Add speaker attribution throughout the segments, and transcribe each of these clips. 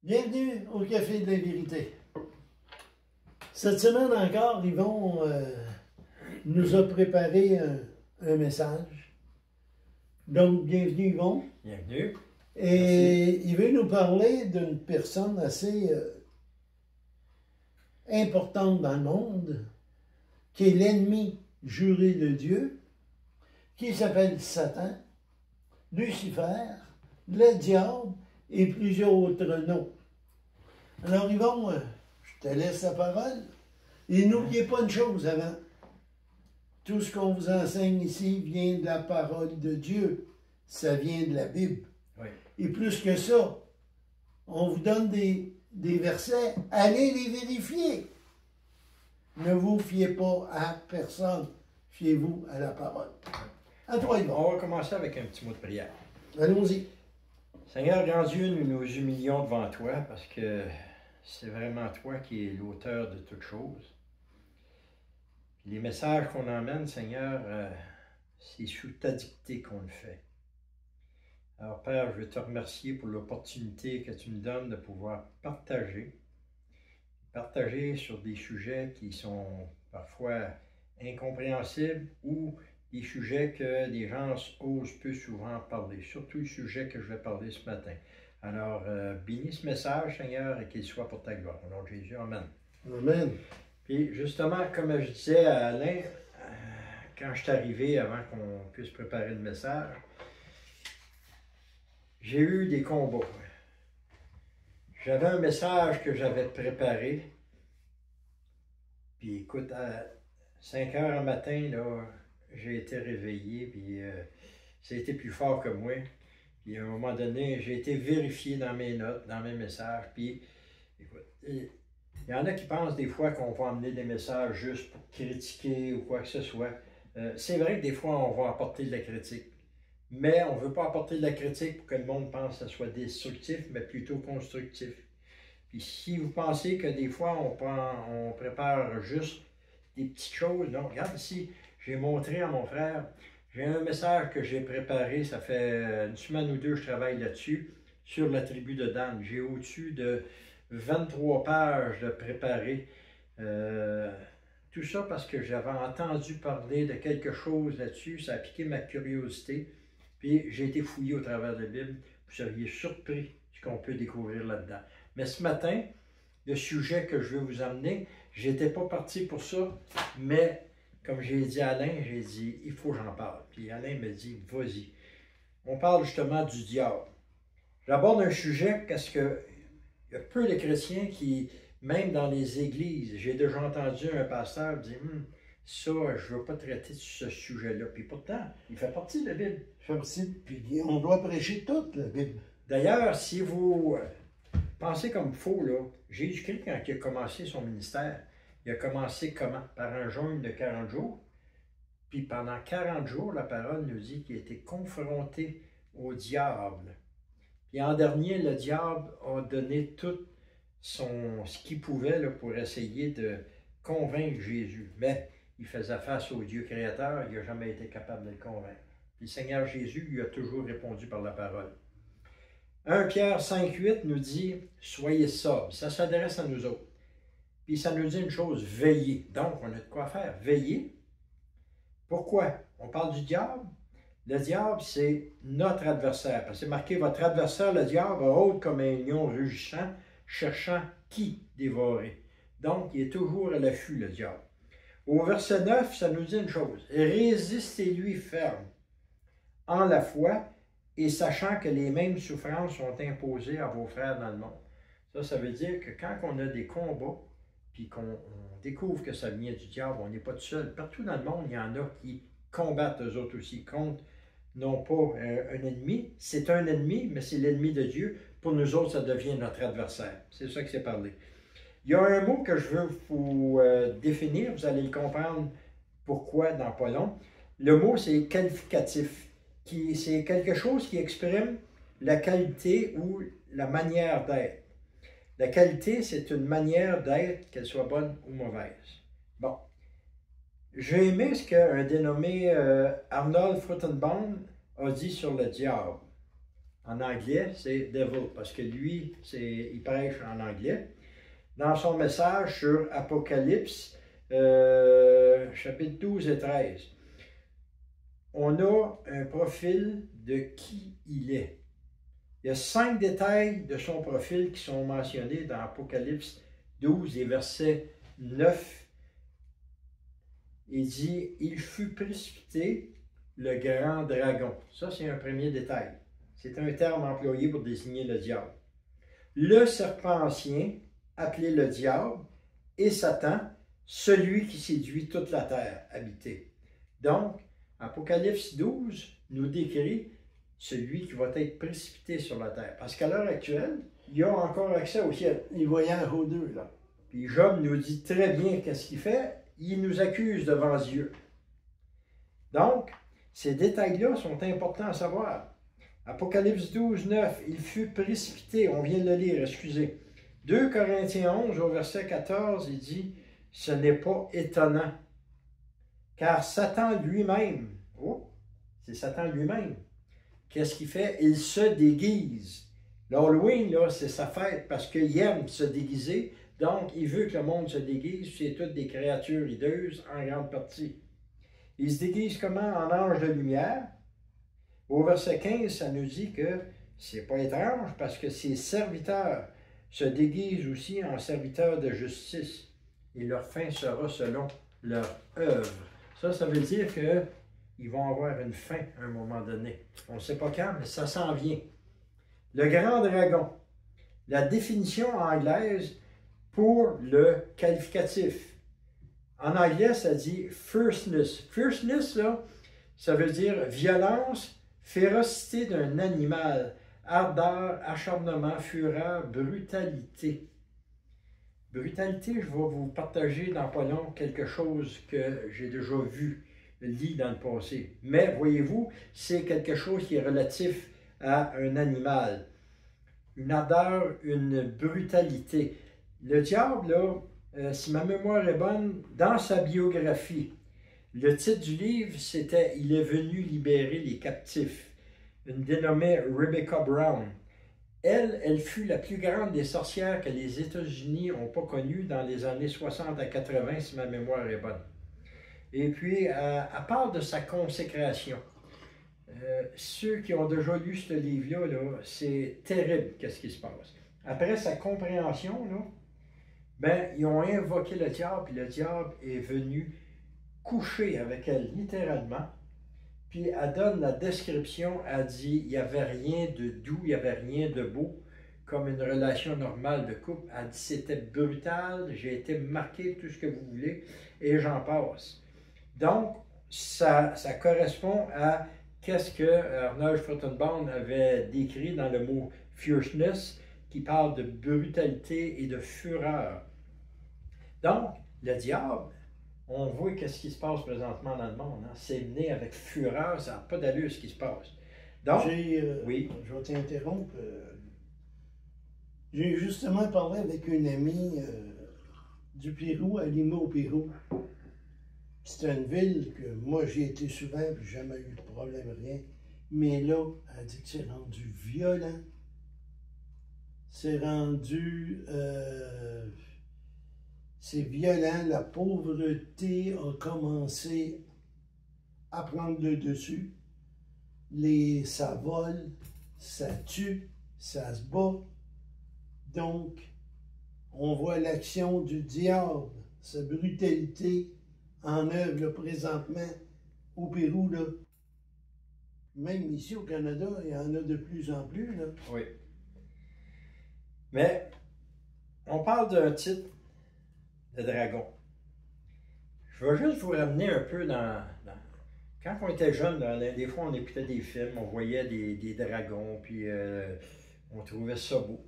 Speaker 1: Bienvenue au Café de la Vérité. Cette semaine encore, Yvon nous a préparé un message. Donc, bienvenue Yvon.
Speaker 2: Bienvenue.
Speaker 1: Et
Speaker 2: Merci.
Speaker 1: il veut nous parler d'une personne assez importante dans le monde, qui est l'ennemi juré de Dieu, qui s'appelle Satan, Lucifer, le diable et plusieurs autres noms. Alors Yvon, je te laisse la parole. Et n'oubliez pas une chose avant. Tout ce qu'on vous enseigne ici vient de la parole de Dieu. Ça vient de la Bible.
Speaker 2: Oui.
Speaker 1: Et plus que ça, on vous donne des versets. Allez les vérifier. Ne vous fiez pas à personne. Fiez-vous à la parole. À toi, Yvon.
Speaker 2: On va commencer avec un petit mot de prière.
Speaker 1: Allons-y.
Speaker 2: Seigneur, grand Dieu, nous nous humilions devant toi parce que c'est vraiment toi qui es l'auteur de toutes choses. Les messages qu'on emmène, Seigneur, c'est sous ta dictée qu'on le fait. Alors, Père, je veux te remercier pour l'opportunité que tu me donnes de pouvoir partager sur des sujets qui sont parfois incompréhensibles ou des sujets que les gens osent peu souvent parler, surtout le sujet que je vais parler ce matin. Alors, bénis ce message, Seigneur, et qu'il soit pour ta gloire. Au nom de Jésus, Amen.
Speaker 1: Amen.
Speaker 2: Puis, justement, comme je disais à Alain, quand je suis arrivé, avant qu'on puisse préparer le message, j'ai eu des combats. J'avais un message que j'avais préparé. Puis, écoute, à 5 heures du matin, là, j'ai été réveillé, puis ça a été plus fort que moi. Puis à un moment donné, j'ai été vérifié dans mes notes, dans mes messages. Puis, écoute, il y en a qui pensent des fois qu'on va amener des messages juste pour critiquer ou quoi que ce soit. C'est vrai que des fois, on va apporter de la critique. Mais on ne veut pas apporter de la critique pour que le monde pense que ce soit destructif, mais plutôt constructif. Puis si vous pensez que des fois, on prépare juste des petites choses, non, regarde ici, j'ai montré à mon frère, j'ai un message que j'ai préparé, ça fait une semaine ou deux que je travaille là-dessus, sur la tribu de Dan. J'ai au-dessus de 23 pages de préparer. Tout ça parce que j'avais entendu parler de quelque chose là-dessus, ça a piqué ma curiosité, puis j'ai été fouillé au travers de la Bible, vous seriez surpris de ce qu'on peut découvrir là-dedans. Mais ce matin, le sujet que je veux vous amener, je n'étais pas parti pour ça, mais comme j'ai dit à Alain, j'ai dit, il faut que j'en parle. Puis Alain me dit, vas-y. On parle justement du diable. J'aborde un sujet parce que il y a peu de chrétiens qui, même dans les églises, j'ai déjà entendu un pasteur dire, ça, je ne veux pas traiter de ce sujet-là. Puis pourtant, il fait partie de la Bible.
Speaker 1: Il fait partie, puis on doit prêcher toute la Bible.
Speaker 2: D'ailleurs, si vous pensez comme il faut, là, Jésus-Christ, quand il a commencé son ministère, il a commencé comment? Par un jeûne de 40 jours. Puis pendant 40 jours, la parole nous dit qu'il a été confronté au diable. Puis en dernier, le diable a donné tout ce qu'il pouvait là, pour essayer de convaincre Jésus. Mais il faisait face au Dieu créateur, il n'a jamais été capable de le convaincre. Puis le Seigneur Jésus lui a toujours répondu par la parole. 1 Pierre 5,8 nous dit « Soyez sobres ». Ça s'adresse à nous autres. Puis ça nous dit une chose, veillez. Donc, on a de quoi faire. Veillez. Pourquoi? On parle du diable. Le diable, c'est notre adversaire. Parce que c'est marqué, votre adversaire, le diable, rôde comme un lion rugissant, cherchant qui dévorer. Donc, il est toujours à l'affût, le diable. Au verset 9, ça nous dit une chose. Résistez-lui ferme en la foi et sachant que les mêmes souffrances sont imposées à vos frères dans le monde. Ça veut dire que quand on a des combats, puis qu'on découvre que ça vient du diable, on n'est pas tout seul. Partout dans le monde, il y en a qui combattent eux autres aussi, contre non pas un ennemi, c'est un ennemi, mais c'est l'ennemi de Dieu. Pour nous autres, ça devient notre adversaire. C'est ça que c'est parlé. Il y a un mot que je veux vous définir, vous allez le comprendre pourquoi dans pas long. Le mot, c'est qualificatif. C'est quelque chose qui exprime la qualité ou la manière d'être. La qualité, c'est une manière d'être, qu'elle soit bonne ou mauvaise. Bon. J'ai aimé ce qu'un dénommé Arnold Fruchtenbaum a dit sur le diable. En anglais, c'est devil, parce que lui, il prêche en anglais. Dans son message sur Apocalypse, chapitre 12 et 13, on a un profil de qui il est. Il y a 5 détails de son profil qui sont mentionnés dans Apocalypse 12 et verset 9. Il dit, il fut précipité le grand dragon. Ça, c'est un premier détail. C'est un terme employé pour désigner le diable. Le serpent ancien, appelé le diable, et Satan, celui qui séduit toute la terre habitée. Donc, Apocalypse 12 nous décrit celui qui va être précipité sur la terre. Parce qu'à l'heure actuelle, il y a encore accès au ciel.
Speaker 1: Il voyait aux deux, là.
Speaker 2: Puis Job nous dit très bien qu'est-ce qu'il fait. Il nous accuse devant Dieu. Donc, ces détails-là sont importants à savoir. Apocalypse 12, 9, il fut précipité, on vient de le lire, excusez. 2 Corinthiens 11, au verset 14, il dit, ce n'est pas étonnant, car Satan lui-même, c'est Satan lui-même, qu'est-ce qu'il fait? Il se déguise. L'Halloween, là, c'est sa fête, parce qu'il aime se déguiser, donc il veut que le monde se déguise, c'est toutes des créatures hideuses, en grande partie. Il se déguise comment? En ange de lumière. Au verset 15, ça nous dit que c'est pas étrange parce que ses serviteurs se déguisent aussi en serviteurs de justice et leur fin sera selon leur œuvre. Ça veut dire qu'ils vont avoir une fin à un moment donné. On ne sait pas quand, mais ça s'en vient. Le grand dragon. La définition anglaise pour le qualificatif. En anglais, ça dit fierceness. Fierceness, là, ça veut dire violence, férocité d'un animal, ardeur, acharnement, fureur, brutalité. Brutalité, je vais vous partager dans pas long quelque chose que j'ai déjà vu, lu dans le passé. Mais voyez-vous, c'est quelque chose qui est relatif à un animal. Une ardeur, une brutalité. Le diable, là, si ma mémoire est bonne, dans sa biographie, le titre du livre, c'était « Il est venu libérer les captifs ». Une dénommée Rebecca Brown. Elle fut la plus grande des sorcières que les États-Unis n'ont pas connues dans les années 60 à 80, si ma mémoire est bonne. Et puis, elle parle de sa consécration. Ceux qui ont déjà lu ce livre-là, -là, c'est terrible qu'est-ce qui se passe. Après sa compréhension, là, ben, ils ont invoqué le diable, puis le diable est venu coucher avec elle, littéralement. Puis elle donne la description, elle dit, il n'y avait rien de doux, il n'y avait rien de beau, comme une relation normale de couple. Elle dit, c'était brutal, j'ai été marqué, tout ce que vous voulez, et j'en passe. Donc, ça correspond à qu'est-ce que Arnold Fruchtenbaum avait décrit dans le mot « fierceness », qui parle de brutalité et de fureur. Donc, le diable, on voit qu'est-ce qui se passe présentement dans le monde. Hein? C'est mené avec fureur, ça n'a pas d'allure ce qui se passe. Donc,
Speaker 1: oui. Je vais t'interrompre. J'ai justement parlé avec une amie du Pérou, à Lima au Pérou. C'est une ville que moi j'ai été souvent, puis jamais eu de problème, rien. Mais là, elle dit que c'est rendu violent. C'est rendu... c'est violent. La pauvreté a commencé à prendre le dessus. Ça vole, ça tue, ça se bat. Donc, on voit l'action du diable, sa brutalité en œuvre là, présentement au Pérou. Là. Même ici au Canada, il y en a de plus en plus. Là.
Speaker 2: Oui. Mais on parle d'un type de dragon. Je vais juste vous ramener un peu dans quand on était jeune, des fois on écoutait des films, on voyait des dragons, puis on trouvait ça beau.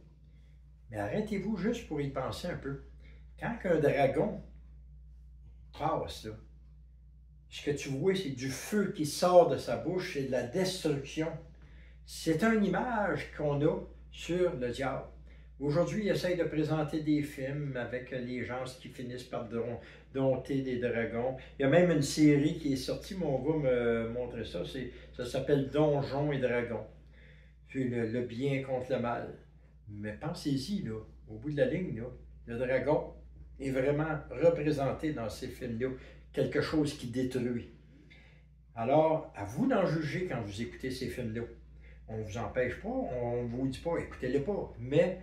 Speaker 2: Mais arrêtez-vous juste pour y penser un peu. Quand un dragon passe, là, ce que tu vois, c'est du feu qui sort de sa bouche, c'est de la destruction. C'est une image qu'on a sur le diable. Aujourd'hui, il essaye de présenter des films avec les gens qui finissent par dompter des dragons. Il y a même une série qui est sortie, mais on va me montrer ça. Ça s'appelle Donjons et Dragons. puis le bien contre le mal. Mais pensez-y, là, au bout de la ligne, là, le dragon est vraiment représenté dans ces films-là, quelque chose qui détruit. Alors, à vous d'en juger quand vous écoutez ces films-là. On ne vous empêche pas, on ne vous dit pas, écoutez-les pas, mais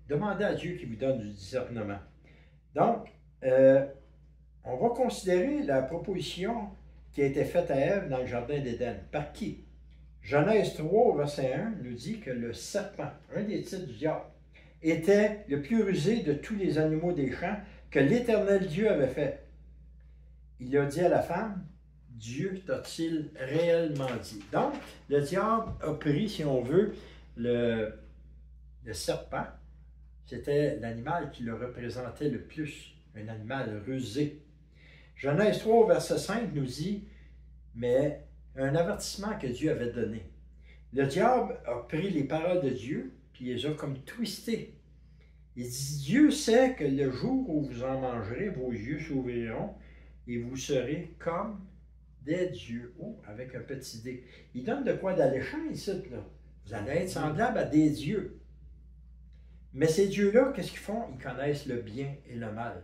Speaker 2: demandez à Dieu qui vous donne du discernement. Donc, on va considérer la proposition qui a été faite à Ève dans le jardin d'Éden. Par qui? Genèse 3, verset 1, nous dit que le serpent, un des titres du diable, était le plus rusé de tous les animaux des champs que l'Éternel Dieu avait fait. Il a dit à la femme, Dieu t'a-t-il réellement dit? Donc, le diable a pris, si on veut, le serpent. C'était l'animal qui le représentait le plus, un animal rusé. Genèse 3, verset 5 nous dit, mais un avertissement que Dieu avait donné. Le diable a pris les paroles de Dieu, puis il les a comme twistées. Il dit, Dieu sait que le jour où vous en mangerez, vos yeux s'ouvriront et vous serez comme des dieux. Oh, avec un petit dé. Il donne de quoi d'alléchant ici, là. Vous allez être semblables à des dieux. Mais ces dieux-là, qu'est-ce qu'ils font? Ils connaissent le bien et le mal.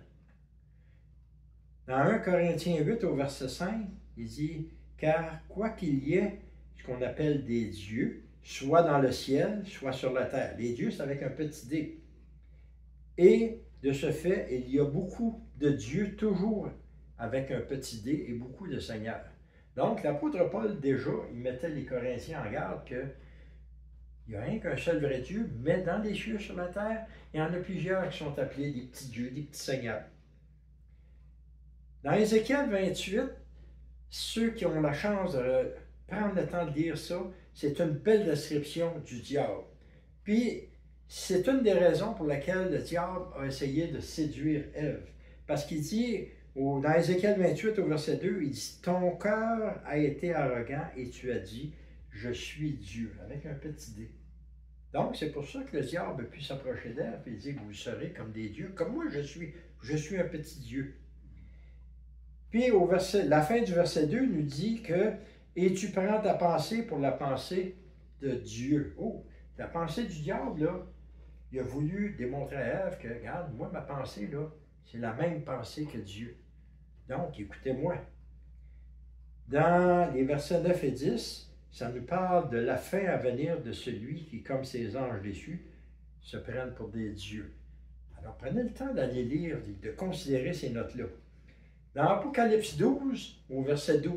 Speaker 2: Dans 1 Corinthiens 8, au verset 5, il dit, car quoi qu'il y ait ce qu'on appelle des dieux, soit dans le ciel, soit sur la terre. Les dieux, c'est avec un petit dé. Et de ce fait, il y a beaucoup de dieux toujours avec un petit dé et beaucoup de seigneurs. Donc, l'apôtre Paul, déjà, il mettait les Corinthiens en garde que il n'y a rien qu'un seul vrai Dieu, mais dans les cieux sur la terre, il y en a plusieurs qui sont appelés des petits dieux, des petits seigneurs. Dans Ézéchiel 28, ceux qui ont la chance de prendre le temps de lire ça, c'est une belle description du diable. Puis, c'est une des raisons pour laquelle le diable a essayé de séduire Ève. Parce qu'il dit, dans Ézéchiel 28, au verset 2, il dit, ton cœur a été arrogant et tu as dit, je suis Dieu, avec un petit dé. Donc, c'est pour ça que le diable a pu s'approcher d'Ève et dire, vous serez comme des dieux, comme moi je suis un petit Dieu. Puis, la fin du verset 2 nous dit que, et tu prends ta pensée pour la pensée de Dieu. Oh, la pensée du diable, là, il a voulu démontrer à Ève que, regarde, moi, ma pensée, là, c'est la même pensée que Dieu. Donc, écoutez-moi. Dans les versets 9 et 10, ça nous parle de la fin à venir de celui qui, comme ses anges déçus, se prennent pour des dieux. Alors, prenez le temps d'aller lire, de considérer ces notes-là. Dans Apocalypse 12, au verset 12,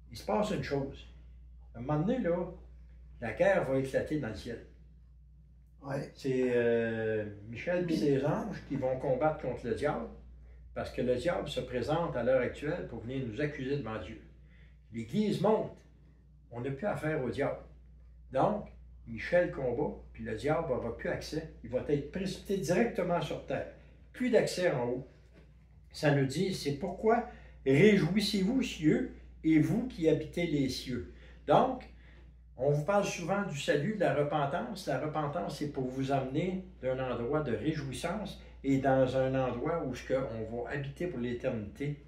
Speaker 2: il se passe une chose. À un moment donné, là, la guerre va éclater dans le ciel.
Speaker 1: Ouais.
Speaker 2: C'est Michel et ses anges qui vont combattre contre le diable, parce que le diable se présente à l'heure actuelle pour venir nous accuser devant Dieu. L'Église monte. On n'a plus affaire au diable. Donc, Michel combat, puis le diable n'aura plus accès. Il va être précipité directement sur terre. Plus d'accès en haut. Ça nous dit, c'est pourquoi réjouissez-vous, cieux, et vous qui habitez les cieux. Donc, on vous parle souvent du salut, de la repentance. La repentance, c'est pour vous amener d'un endroit de réjouissance et dans un endroit où on va habiter pour l'éternité.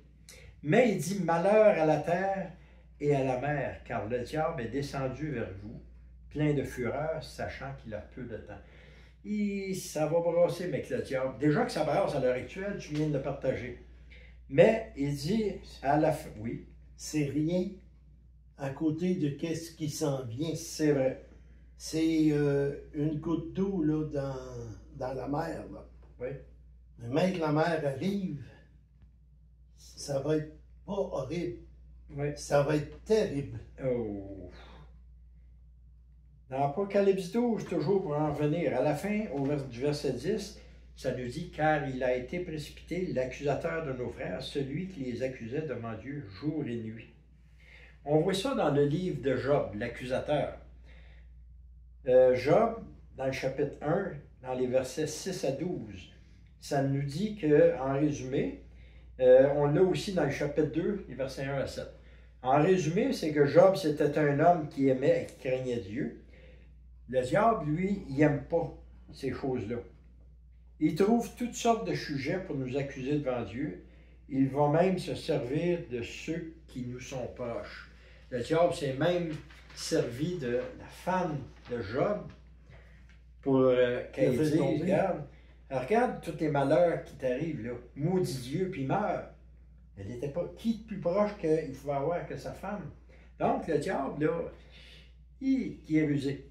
Speaker 2: Mais il dit, malheur à la terre et à la mer, car le diable est descendu vers vous, plein de fureur, sachant qu'il a peu de temps. Et ça va brasser, mec, le diable. Déjà que ça brasse à l'heure actuelle, tu viens de le partager. Mais il dit à la fin, oui.
Speaker 1: C'est rien à côté de qu'est-ce qui s'en vient.
Speaker 2: C'est vrai.
Speaker 1: C'est une goutte d'eau là, dans la mer. Là.
Speaker 2: Oui.
Speaker 1: Mais même que la mer arrive, ça va être pas horrible.
Speaker 2: Oui.
Speaker 1: Ça va être terrible.
Speaker 2: Oh. Dans Apocalypse 12, toujours pour en revenir, à la fin, du verset 10, ça nous dit « Car il a été précipité, l'accusateur de nos frères, celui qui les accusait devant Dieu jour et nuit. » On voit ça dans le livre de Job, l'accusateur. Job, dans le chapitre 1, dans les versets 6 à 12, ça nous dit qu'en résumé, on l'a aussi dans le chapitre 2, les versets 1 à 7. En résumé, c'est que Job, c'était un homme qui aimait et qui craignait Dieu. Le diable, lui, il n'aime pas ces choses-là. Il trouve toutes sortes de sujets pour nous accuser devant Dieu. Il va même se servir de ceux qui nous sont proches. Le diable s'est même servi de la femme de Job pour qu'elle dise, regarde tous les malheurs qui t'arrivent, là. Maudit Dieu, puis meurt. Elle n'était pas qui de plus proche qu'il pouvait avoir que sa femme. Donc, le diable, là, il est rusé.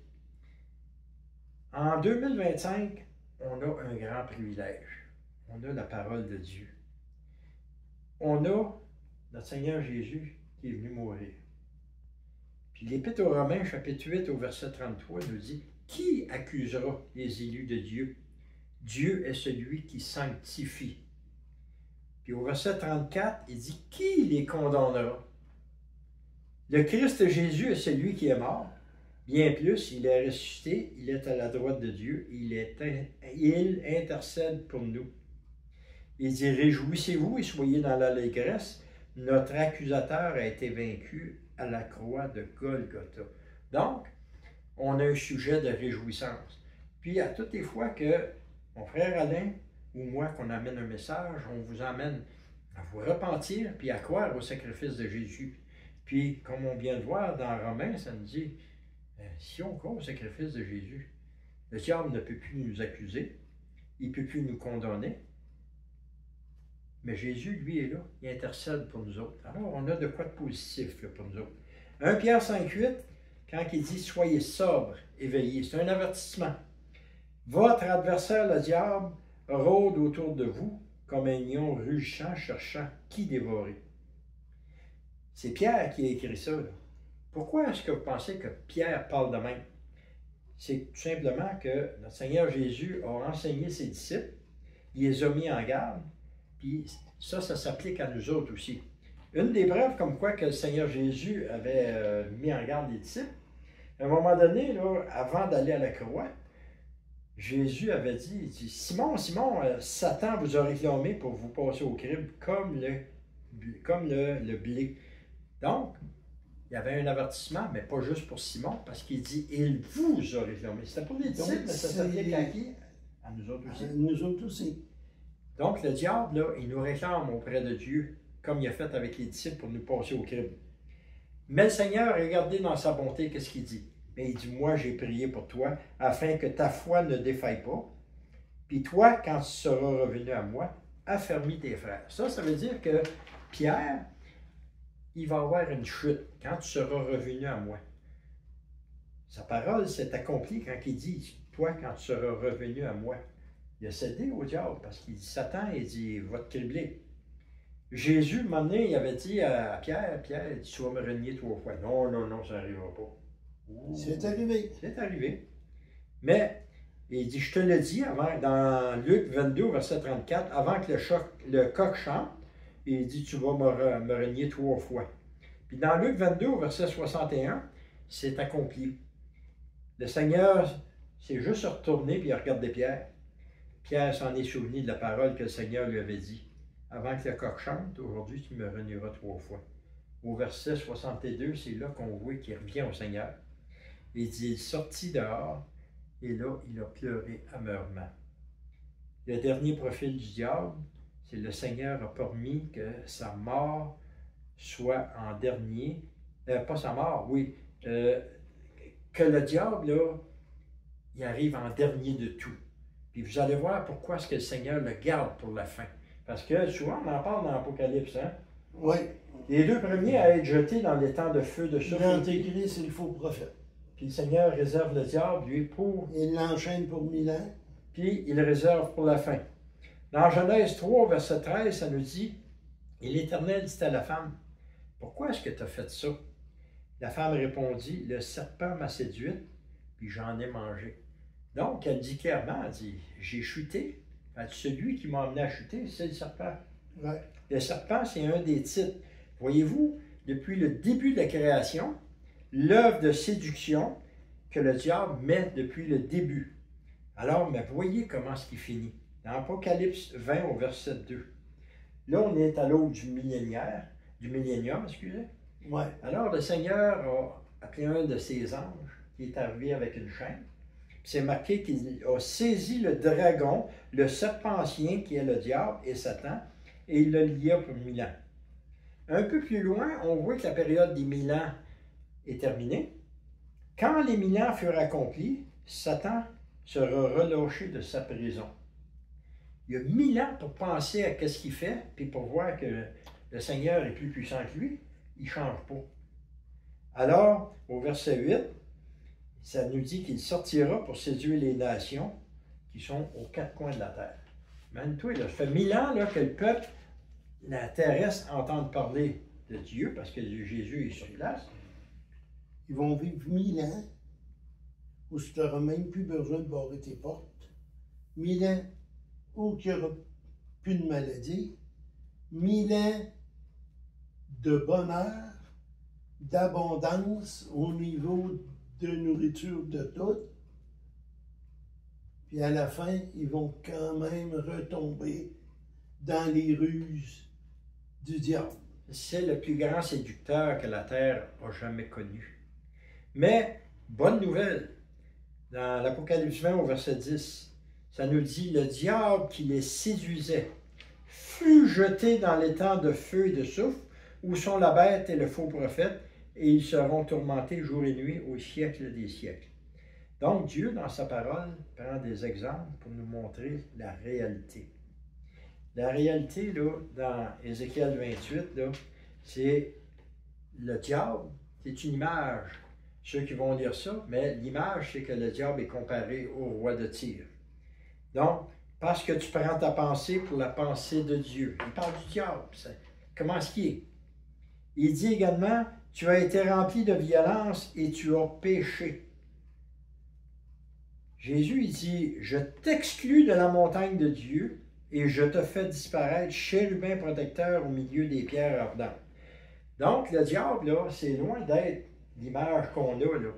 Speaker 2: En 2025, on a un grand privilège. On a la parole de Dieu. On a notre Seigneur Jésus qui est venu mourir. Puis l'Épître aux Romains, chapitre 8, au verset 33, nous dit « Qui accusera les élus de Dieu? Dieu est celui qui sanctifie. » Puis au verset 34, il dit « Qui les condamnera? » Le Christ Jésus est celui qui est mort. Bien plus, il est ressuscité, il est à la droite de Dieu, il intercède pour nous. Il dit « Réjouissez-vous et soyez dans l'allégresse. Notre accusateur a été vaincu à la croix de Golgotha. » Donc, on a un sujet de réjouissance. Puis, à toutes les fois que mon frère Alain ou moi, qu'on amène un message, on vous emmène à vous repentir puis à croire au sacrifice de Jésus. Puis, comme on vient de voir dans Romains, ça nous dit, si on croit au sacrifice de Jésus, le diable ne peut plus nous accuser, il ne peut plus nous condamner, mais Jésus, lui, est là, il intercède pour nous autres. Alors, on a de quoi de positif là, pour nous autres. 1 Pierre 5,8, quand il dit « Soyez sobres, éveillés », c'est un avertissement. Votre adversaire, le diable, rôde autour de vous comme un lion rugissant, cherchant qui dévorer. C'est Pierre qui a écrit ça. Là. Pourquoi est-ce que vous pensez que Pierre parle de même? C'est tout simplement que notre Seigneur Jésus a enseigné ses disciples, il les a mis en garde, puis ça s'applique à nous autres aussi. Une des preuves comme quoi que le Seigneur Jésus avait mis en garde les disciples, à un moment donné, là, avant d'aller à la croix, Jésus avait dit, il dit, Simon, Simon, Satan vous a réclamé pour vous passer au crible comme le blé. Donc, il y avait un avertissement, mais pas juste pour Simon, parce qu'il dit, il vous a réclamé. C'était pour les disciples, mais ça s'applique à qui? À nous autres aussi.
Speaker 1: Nous autres aussi.
Speaker 2: Donc, le diable, là, il nous réclame auprès de Dieu, comme il a fait avec les disciples pour nous passer au crible. Mais le Seigneur, regardez dans sa bonté, qu'est-ce qu'il dit? Mais il dit, moi, j'ai prié pour toi, afin que ta foi ne défaille pas. Puis toi, quand tu seras revenu à moi, affermis tes frères. Ça veut dire que Pierre, il va avoir une chute quand tu seras revenu à moi. Sa parole s'est accomplie quand il dit, toi, quand tu seras revenu à moi. Il a cédé au diable parce qu'il dit, Satan, il dit, va te cribler. Jésus, un moment donné, il avait dit à Pierre, Pierre, tu vas me renier 3 fois. Non, non, non, ça n'arrivera pas.
Speaker 1: C'est arrivé.
Speaker 2: C'est arrivé. Mais, il dit, je te le dis, avant, dans Luc 22, verset 34, avant que le coq chante, il dit, tu vas me renier 3 fois. Puis dans Luc 22, verset 61, c'est accompli. Le Seigneur s'est juste retourné, puis il a regardé Pierre. Pierre s'en est souvenu de la parole que le Seigneur lui avait dit. Avant que le coq chante, aujourd'hui, tu me renieras 3 fois. Au verset 62, c'est là qu'on voit qu'il revient au Seigneur. Il dit, il sortit dehors, et là, il a pleuré amèrement. Le dernier profil du diable, c'est le Seigneur a permis que sa mort soit en dernier, pas sa mort, oui, que le diable, là, il arrive en dernier de tout. Puis vous allez voir pourquoi est-ce que le Seigneur le garde pour la fin. Parce que souvent, on en parle dans l'Apocalypse, hein?
Speaker 1: Oui.
Speaker 2: Les 2 premiers à être jetés dans les temps de feu, de souffle.
Speaker 1: L'Antéchrist, c'est le faux prophète.
Speaker 2: Puis le Seigneur réserve le diable, lui, pour...
Speaker 1: Il l'enchaîne pour 1000 ans.
Speaker 2: Puis il le réserve pour la fin. Dans Genèse 3, verset 13, ça nous dit, « Et l'Éternel dit à la femme, « Pourquoi est-ce que tu as fait ça? » La femme répondit, « Le serpent m'a séduite, puis j'en ai mangé. » Donc, elle dit clairement, elle dit, « J'ai chuté. » Elle dit, « Celui qui m'a amené à chuter, c'est le serpent.
Speaker 1: Ouais. »
Speaker 2: Le serpent, c'est un des titres. Voyez-vous, depuis le début de la création, l'œuvre de séduction que le diable met depuis le début. Alors, mais voyez comment ce qui finit. Dans Apocalypse 20 au verset 2. Là, on est à l'aube du millénium, excusez.
Speaker 1: Ouais.
Speaker 2: Alors, le Seigneur a appelé un de ses anges qui est arrivé avec une chaîne. C'est marqué qu'il a saisi le dragon, le serpent ancien qui est le diable et Satan, et il le lia pour 1000 ans. Un peu plus loin, on voit que la période des 1000 ans est terminé. Quand les 1000 ans furent accomplis, Satan sera relâché de sa prison. Il y a 1000 ans pour penser à ce qu'il fait, puis pour voir que le Seigneur est plus puissant que lui. Il ne change pas. Alors, au verset 8, ça nous dit qu'il sortira pour séduire les nations qui sont aux quatre coins de la terre. Imagine-toi, ça fait 1000 ans là, que le peuple, la terrestre, entend parler de Dieu, parce que Jésus est sur place.
Speaker 1: Ils vont vivre 1000 ans où tu n'auras même plus besoin de barrer tes portes. 1000 ans où il n'y aura plus de maladie. 1000 ans de bonheur, d'abondance au niveau de nourriture de tout. Puis à la fin, ils vont quand même retomber dans les ruses du diable.
Speaker 2: C'est le plus grand séducteur que la terre a jamais connu. Mais, bonne nouvelle, dans l'Apocalypse 20 au verset 10, ça nous dit, le diable qui les séduisait fut jeté dans l'étang de feu et de soufre, où sont la bête et le faux prophète, et ils seront tourmentés jour et nuit au siècle des siècles. Donc Dieu, dans sa parole, prend des exemples pour nous montrer la réalité. La réalité, là, dans Ézéchiel 28, là, c'est le diable, c'est une image. Ceux qui vont lire ça, mais l'image, c'est que le diable est comparé au roi de Tyr. Donc, parce que tu prends ta pensée pour la pensée de Dieu. Il parle du diable. Comment est-ce qu'il est? Il dit également, tu as été rempli de violence et tu as péché. Jésus, il dit, je t'exclus de la montagne de Dieu et je te fais disparaître chérubin protecteur au milieu des pierres ardentes. Donc, le diable, là, c'est loin d'être l'image qu'on a, là.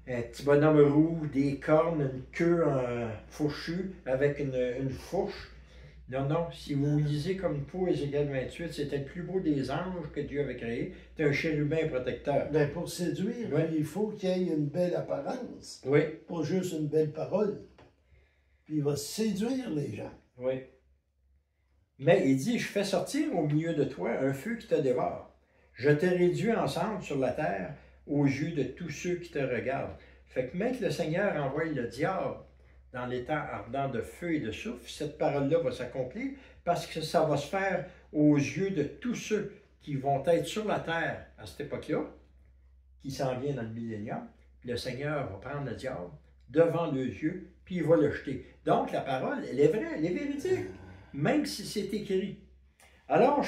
Speaker 2: Un petit bonhomme roux, des cornes, une queue fourchue avec une fourche. Non, non, si vous lisez comme pour Ézéchiel 28, c'était le plus beau des anges que Dieu avait créé. C'est un chérubin protecteur.
Speaker 1: Ben pour séduire,
Speaker 2: oui,
Speaker 1: il faut qu'il y ait une belle apparence.
Speaker 2: Oui.
Speaker 1: Pas juste une belle parole. Puis il va séduire les gens.
Speaker 2: Oui. Mais il dit, je fais sortir au milieu de toi un feu qui te dévore. Je te réduis ensemble sur la terre aux yeux de tous ceux qui te regardent. Fait que même que le Seigneur envoie le diable dans l'étang ardent de feu et de soufre, cette parole-là va s'accomplir parce que ça va se faire aux yeux de tous ceux qui vont être sur la terre à cette époque-là, qui s'en vient dans le millénium. Le Seigneur va prendre le diable devant leurs yeux, puis il va le jeter. Donc la parole, elle est vraie, elle est véridique, même si c'est écrit. Alors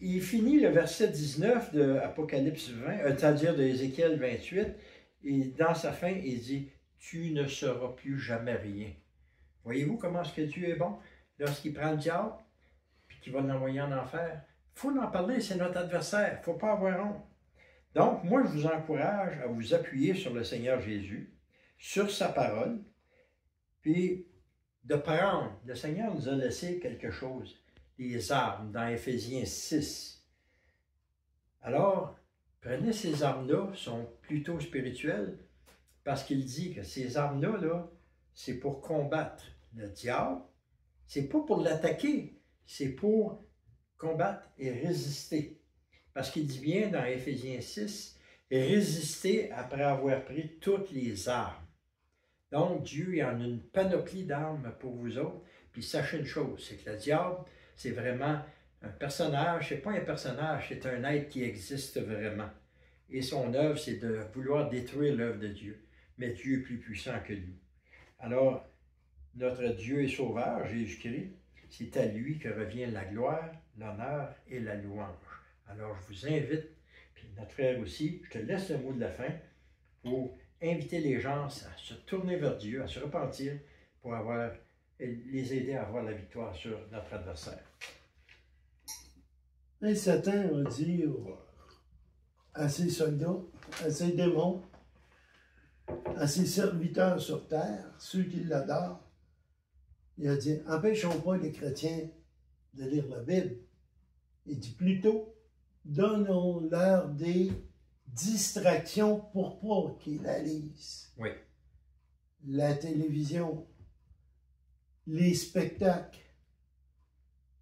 Speaker 2: il finit le verset 19 de Apocalypse 20, c'est-à-dire de Ézéchiel 28, et dans sa fin, il dit, tu ne seras plus jamais rien. Voyez-vous comment est-ce que Dieu est bon? Lorsqu'il prend le diable, puis qu'il va l'envoyer en enfer, il faut en parler, c'est notre adversaire, il ne faut pas avoir honte. Donc, moi, je vous encourage à vous appuyer sur le Seigneur Jésus, sur sa parole, puis de prendre. Le Seigneur nous a laissé quelque chose, des armes, dans Éphésiens 6. Alors, prenez ces armes-là, sont plutôt spirituelles, parce qu'il dit que ces armes-là, là, c'est pour combattre le diable. C'est pas pour l'attaquer, c'est pour combattre et résister. Parce qu'il dit bien dans Éphésiens 6, résister après avoir pris toutes les armes. Donc, Dieu il en a une panoplie d'armes pour vous autres. Puis sachez une chose, c'est que le diable, c'est vraiment un personnage, c'est pas un personnage, c'est un être qui existe vraiment. Et son œuvre, c'est de vouloir détruire l'œuvre de Dieu. Mais Dieu est plus puissant que lui. Alors, notre Dieu est sauveur, Jésus-Christ, c'est à lui que revient la gloire, l'honneur et la louange. Alors, je vous invite, puis notre frère aussi, je te laisse le mot de la fin pour inviter les gens à se tourner vers Dieu, à se repentir pour les aider à avoir la victoire sur notre adversaire.
Speaker 1: Et Satan a dit à ses soldats, à ses démons, à ses serviteurs sur terre, ceux qui l'adorent, il a dit, empêchons pas les chrétiens de lire la Bible. Il dit plutôt, donnons-leur des distractions pour pas qu'ils la lisent.
Speaker 2: Oui.
Speaker 1: La télévision, les spectacles,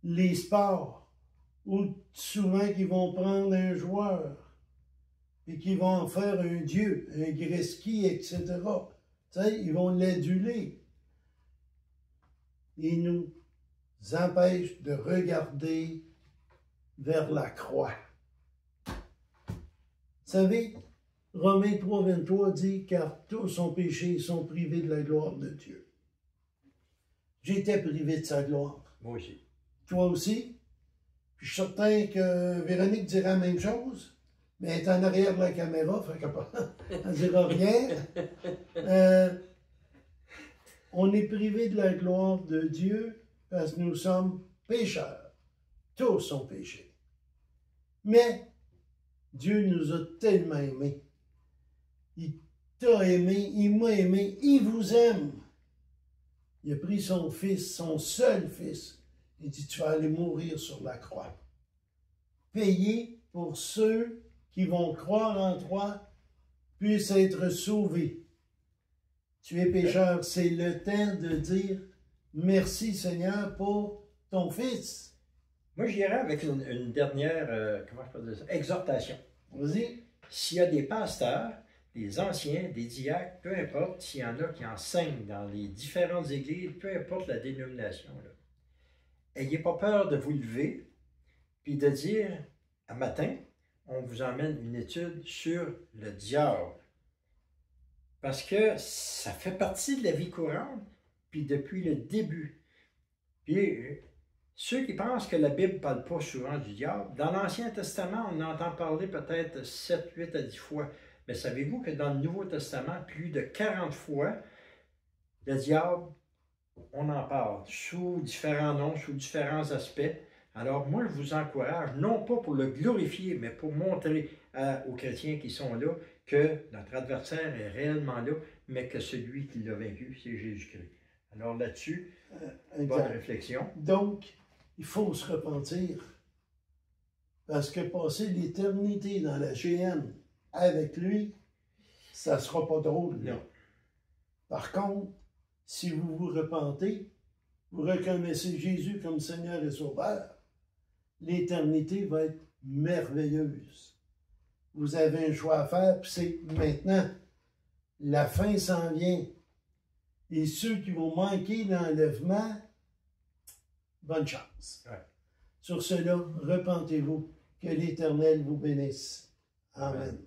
Speaker 1: les sports, ou souvent qu'ils vont prendre un joueur puis qu'ils vont en faire un dieu, un Gretzky, etc. Tu sais, ils vont l'aduler. Ils nous empêchent de regarder vers la croix. Vous savez, Romains 3, 23 dit, car tous ont péché et sont privés de la gloire de Dieu. J'étais privé de sa gloire.
Speaker 2: Moi aussi.
Speaker 1: Toi aussi? Puis je suis certain que Véronique dirait la même chose, mais elle est en arrière de la caméra, fait qu'elle ne dira rien. On est privé de la gloire de Dieu parce que nous sommes pécheurs. Tous sont péchés. Mais Dieu nous a tellement aimés. Il t'a aimé, il m'a aimé, il vous aime. Il a pris son fils, son seul fils. Il dit, tu vas aller mourir sur la croix. Payer pour ceux qui vont croire en toi puissent être sauvés. Tu es pécheur, c'est le temps de dire merci Seigneur pour ton fils.
Speaker 2: Moi, j'irais avec une dernière, comment je peux dire ça, exhortation.
Speaker 1: Vas-y.
Speaker 2: S'il y a des pasteurs, des anciens, des diacres, peu importe, s'il y en a qui enseignent dans les différentes églises, peu importe la dénomination, là, ayez pas peur de vous lever puis de dire, à matin, on vous emmène une étude sur le diable. Parce que ça fait partie de la vie courante, puis depuis le début. Puis ceux qui pensent que la Bible ne parle pas souvent du diable, dans l'Ancien Testament, on entend parler peut-être 7, 8 à 10 fois. Mais savez-vous que dans le Nouveau Testament, plus de 40 fois, le diable, on en parle sous différents noms, sous différents aspects. Alors moi, je vous encourage, non pas pour le glorifier, mais pour montrer aux chrétiens qui sont là que notre adversaire est réellement là, mais que celui qui l'a vaincu, c'est Jésus-Christ. Alors là-dessus, bonne réflexion.
Speaker 1: Donc, il faut se repentir. Parce que passer l'éternité dans la géhenne avec lui, ça ne sera pas drôle.
Speaker 2: Non.
Speaker 1: Par contre, si vous vous repentez, vous reconnaissez Jésus comme Seigneur et Sauveur, l'éternité va être merveilleuse. Vous avez un choix à faire, puis c'est maintenant. La fin s'en vient. Et ceux qui vont manquer l'enlèvement, bonne chance.
Speaker 2: Ouais.
Speaker 1: Sur cela, repentez-vous. Que l'Éternel vous bénisse. Amen.